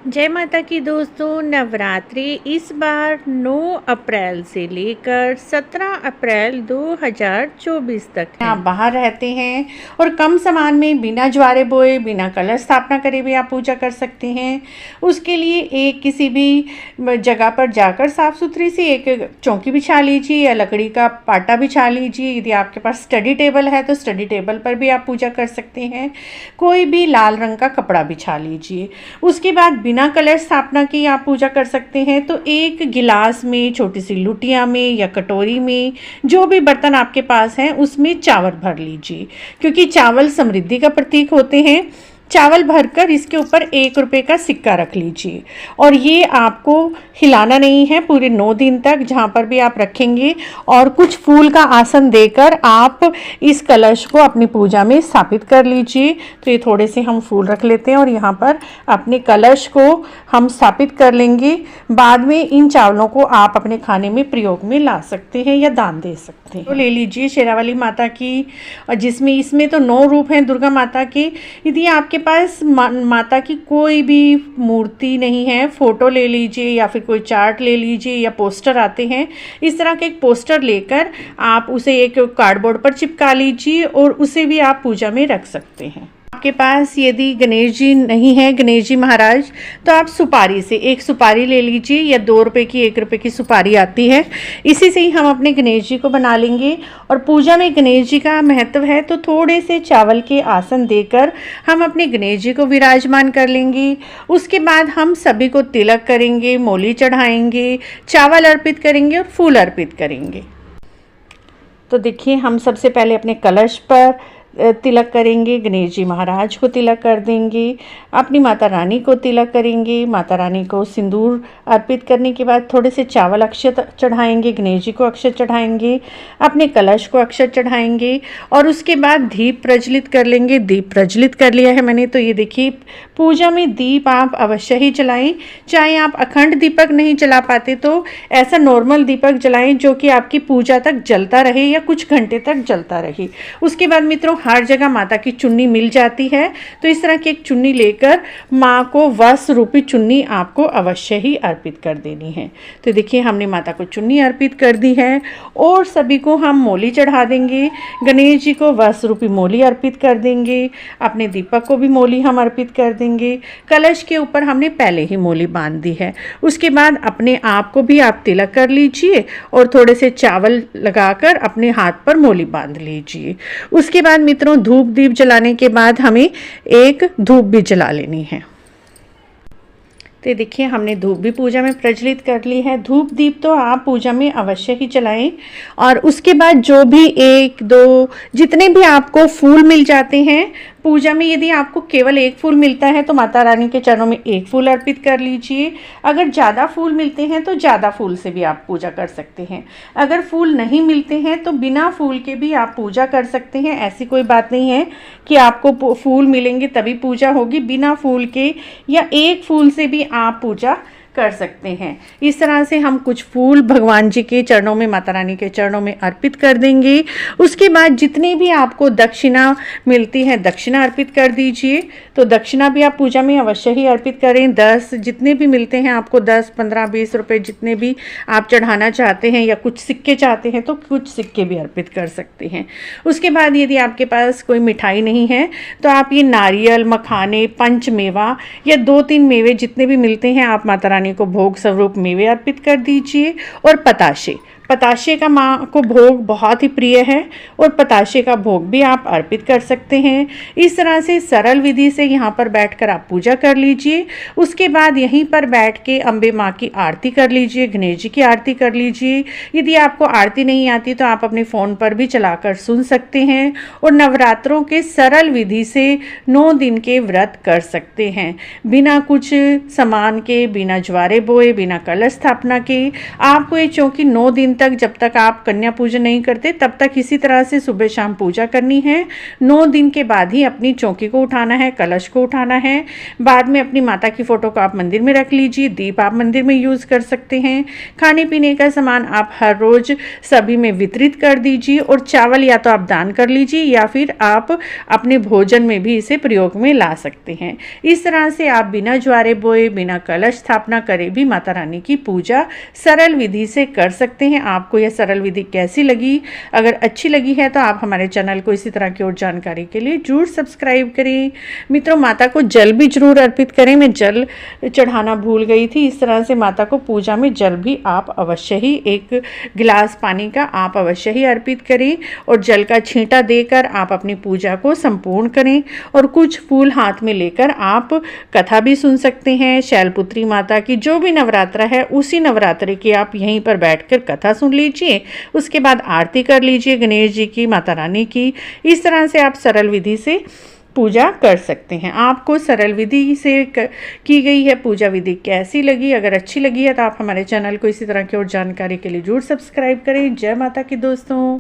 जय माता की दोस्तों। नवरात्रि इस बार 9 अप्रैल से लेकर 17 अप्रैल 2024 तक है। आप बाहर रहते हैं और कम सामान में बिना ज्वारे बोए बिना कलश स्थापना करे भी आप पूजा कर सकते हैं। उसके लिए एक किसी भी जगह पर जाकर साफ सुथरी सी एक चौकी बिछा लीजिए या लकड़ी का पाटा बिछा लीजिए। यदि आपके पास स्टडी टेबल है तो स्टडी टेबल पर भी आप पूजा कर सकते हैं। कोई भी लाल रंग का कपड़ा बिछा लीजिए। उसके बाद बिना कलश स्थापना की आप पूजा कर सकते हैं। तो एक गिलास में, छोटी सी लुटिया में या कटोरी में, जो भी बर्तन आपके पास है उसमें चावल भर लीजिए, क्योंकि चावल समृद्धि का प्रतीक होते हैं। चावल भरकर इसके ऊपर 1 रुपये का सिक्का रख लीजिए और ये आपको हिलाना नहीं है पूरे 9 दिन तक, जहाँ पर भी आप रखेंगे। और कुछ फूल का आसन देकर आप इस कलश को अपनी पूजा में स्थापित कर लीजिए। तो ये थोड़े से हम फूल रख लेते हैं और यहाँ पर अपने कलश को हम स्थापित कर लेंगे। बाद में इन चावलों को आप अपने खाने में प्रयोग में ला सकते हैं या दान दे सकते हैं। तो ले लीजिए शेरावाली माता की, और जिसमें इसमें तो 9 रूप हैं दुर्गा माता के। यदि आपके पास माता की कोई भी मूर्ति नहीं है, फोटो ले लीजिए या फिर कोई चार्ट ले लीजिए या पोस्टर आते हैं। इस तरह के एक पोस्टर लेकर आप उसे एक कार्डबोर्ड पर चिपका लीजिए और उसे भी आप पूजा में रख सकते हैं। आपके पास यदि गणेश जी नहीं है, गणेश जी महाराज, तो आप सुपारी से एक सुपारी ले लीजिए या 2 रुपये की 1 रुपये की सुपारी आती है। इसी से ही हम अपने गणेश जी को बना लेंगे। और पूजा में गणेश जी का महत्व है, तो थोड़े से चावल के आसन देकर हम अपने गणेश जी को विराजमान कर लेंगे। उसके बाद हम सभी को तिलक करेंगे, मोली चढ़ाएंगे, चावल अर्पित करेंगे और फूल अर्पित करेंगे। तो देखिए, हम सबसे पहले अपने कलश पर तिलक करेंगे, गणेश जी महाराज को तिलक कर देंगे, अपनी माता रानी को तिलक करेंगे। माता रानी को सिंदूर अर्पित करने के बाद थोड़े से चावल अक्षत चढ़ाएंगे, गणेश जी को अक्षत चढ़ाएंगे, अपने कलश को अक्षत चढ़ाएंगे और उसके बाद दीप प्रज्वलित कर लेंगे। दीप प्रज्वलित कर लिया है मैंने। तो ये देखिए, पूजा में दीप आप अवश्य ही जलाएं। चाहे आप अखंड दीपक नहीं जला पाते तो ऐसा नॉर्मल दीपक जलाएं जो कि आपकी पूजा तक जलता रहे या कुछ घंटे तक जलता रहे। उसके बाद मित्रों, हर जगह माता की चुन्नी मिल जाती है, तो इस तरह की एक चुन्नी लेकर माँ को वस्त्र रूपी चुन्नी आपको अवश्य ही अर्पित कर देनी है। तो देखिए, हमने माता को चुन्नी अर्पित कर दी है और सभी को हम मोली चढ़ा देंगे। गणेश जी को वस्त्र रूपी मोली अर्पित कर देंगे, अपने दीपक को भी मोली हम अर्पित कर देंगे। कलश के ऊपर हमने पहले ही मोली बांध दी है। उसके बाद अपने आप को भी आप तिलक कर लीजिए और थोड़े से चावल लगाकर अपने हाथ पर मोली बांध लीजिए। उसके बाद मित्रों, धूप दीप जलाने के बाद हमें एक धूप भी जला लेनी है। तो देखिए, हमने धूप भी पूजा में प्रज्वलित कर ली है। धूप दीप तो आप पूजा में अवश्य ही जलाएं। और उसके बाद जो भी 1, 2 जितने भी आपको फूल मिल जाते हैं पूजा में, यदि आपको केवल 1 फूल मिलता है तो माता रानी के चरणों में 1 फूल अर्पित कर लीजिए। अगर ज़्यादा फूल मिलते हैं तो ज़्यादा फूल से भी आप पूजा कर सकते हैं। अगर फूल नहीं मिलते हैं तो बिना फूल के भी आप पूजा कर सकते हैं। ऐसी कोई बात नहीं है कि आपको फूल मिलेंगे तभी पूजा होगी। बिना फूल के या 1 फूल से भी आप पूजा कर सकते हैं। इस तरह से हम कुछ फूल भगवान जी के चरणों में, माता रानी के चरणों में अर्पित कर देंगे। उसके बाद जितनी भी आपको दक्षिणा मिलती है, दक्षिणा अर्पित कर दीजिए। तो दक्षिणा भी आप पूजा में अवश्य ही अर्पित करें। 10 जितने भी मिलते हैं आपको, 10, 15, 20 रुपये जितने भी आप चढ़ाना चाहते हैं, या कुछ सिक्के चाहते हैं तो कुछ सिक्के भी अर्पित कर सकते हैं। उसके बाद यदि आपके पास कोई मिठाई नहीं है तो आप ये नारियल, मखाने, पंचमेवा या 2-3 मेवे जितने भी मिलते हैं, आप माता रानी को भोग स्वरूप मेवे अर्पित कर दीजिए। और पताशे का माँ को भोग बहुत ही प्रिय है और पताशे का भोग भी आप अर्पित कर सकते हैं। इस तरह से सरल विधि से यहाँ पर बैठकर आप पूजा कर लीजिए। उसके बाद यहीं पर बैठ के अम्बे माँ की आरती कर लीजिए, गणेश जी की आरती कर लीजिए। यदि आपको आरती नहीं आती तो आप अपने फ़ोन पर भी चलाकर सुन सकते हैं और नवरात्रों के सरल विधि से 9 दिन के व्रत कर सकते हैं, बिना कुछ सामान के, बिना ज्वारे बोए, बिना कलश स्थापना के। आपको ये चौकी 9 दिन तक, जब तक आप कन्या पूजन नहीं करते तब तक इसी तरह से सुबह शाम पूजा करनी है। 9 दिन के बाद ही अपनी चौकी को उठाना है, कलश को उठाना है। बाद में अपनी माता की फ़ोटो को आप मंदिर में रख लीजिए, दीप आप मंदिर में यूज़ कर सकते हैं। खाने पीने का सामान आप हर रोज़ सभी में वितरित कर दीजिए और चावल या तो आप दान कर लीजिए या फिर आप अपने भोजन में भी इसे प्रयोग में ला सकते हैं। इस तरह से आप बिना ज्वारे बोए, बिना कलश स्थापना करे भी माता रानी की पूजा सरल विधि से कर सकते हैं। आपको यह सरल विधि कैसी लगी? अगर अच्छी लगी है तो आप हमारे चैनल को इसी तरह की और जानकारी के लिए जरूर सब्सक्राइब करें। मित्रों, माता को जल भी जरूर अर्पित करें। मैं जल चढ़ाना भूल गई थी। इस तरह से माता को पूजा में जल भी आप अवश्य ही, एक गिलास पानी का आप अवश्य ही अर्पित करें और जल का छींटा देकर आप अपनी पूजा को संपूर्ण करें। और कुछ फूल हाथ में लेकर आप कथा भी सुन सकते हैं। शैलपुत्री माता की जो भी नवरात्र है उसी नवरात्रि की आप यहीं पर बैठकर कथा सुन लीजिए। उसके बाद आरती कर लीजिए गणेश जी की, माता रानी की। इस तरह से आप सरल विधि से पूजा कर सकते हैं। आपको सरल विधि से की गई है पूजा विधि कैसी लगी? अगर अच्छी लगी है तो आप हमारे चैनल को इसी तरह की और जानकारी के लिए जरूर सब्सक्राइब करें। जय माता की दोस्तों।